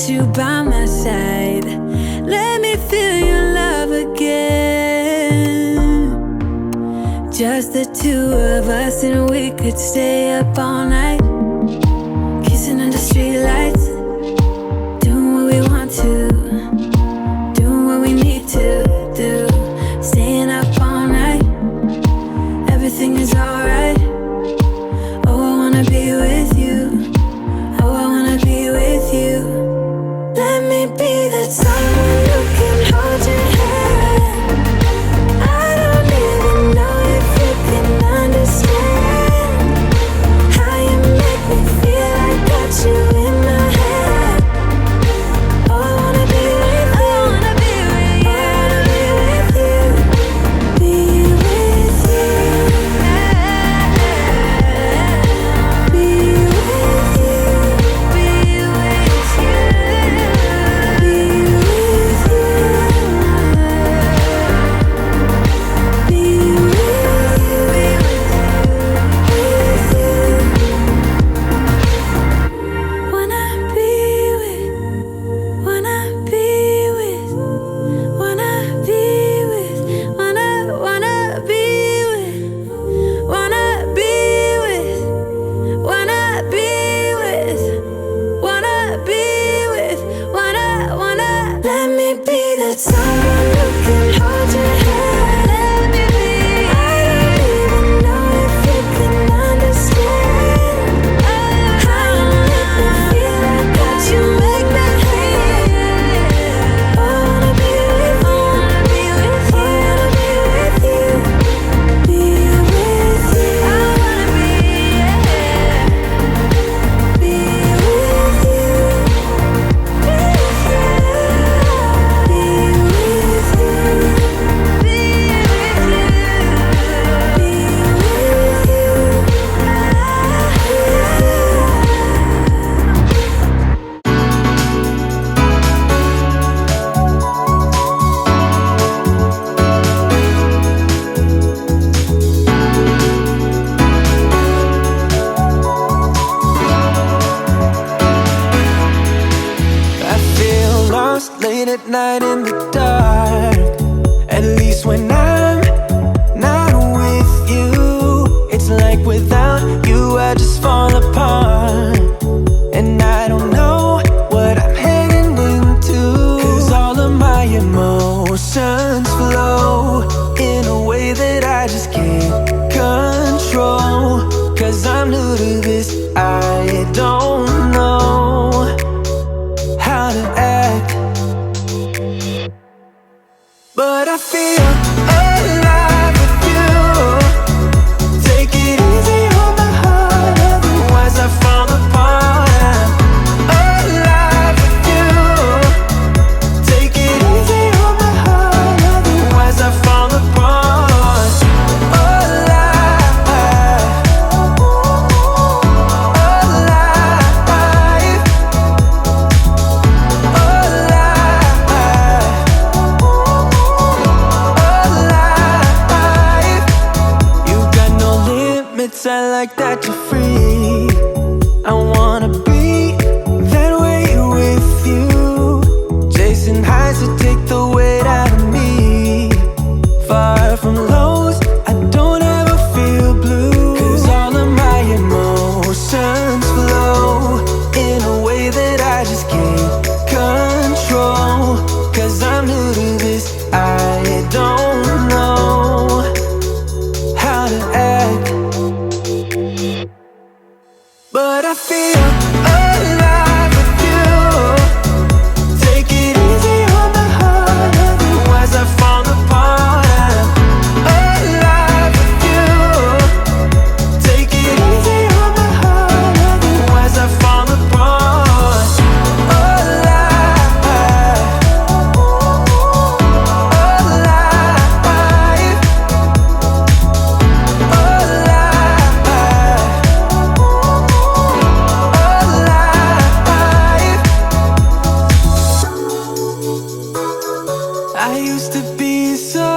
you by my side. Let me feel your love again. Just the two of us, and we could stay up all night, kissing under streetlights, doing what we want to, doing what we need to do, staying up all night. Everything is alright. Oh, I wanna be with you. Oh, I wanna be with you. Let me be that someone who can hold your hand. I don't even know if you can understand how you make me feel. I got you in my head. Oh, I wanna be with you. I wanna be with you. I wanna be with you. Be with you. Be with you. Be with you. Be with you. Be with you. Wanna be with, wanna be with, wanna be with, wanna be with, wanna be with, wanna be with, wanna be with, wanna. Let me be that someone who can hold your hand. Let me be. I don't even know if you can understand how you make me feel. I got you make me feel. I wanna be with you. I wanna be with you. I wanna be with you. Be with you. I wanna be. Be with you. Be with you. Be with you. Be I feel lost late at night in the dark. At least when I'm not with you, it's like without you I just fall apart. And I don't know what I'm heading into, 'cause all of my emotions flow in a way that I just can't control. 'Cause I'm new to this, I don't know how to act, but I feel alive with you. Take it easy on my heart, otherwise I fall apart. I'm alive with you. Take it easy on my heart, otherwise I fall apart. Alive, alive, alive. You got no limits, I like that you're free. I wanna be that way with you. Chasing highs to take the weight out of me. Far from lows, I don't ever feel blue. 'Cause all of my emotions flow in a way that I just can't control. 'Cause I'm new to this, I don't know how to act, but I feel alive with you. Take it easy on my heart, otherwise I fall apart. I'm alive with you. Take it easy on my heart, otherwise I fall apart. Alive, alive, alive. I used to be so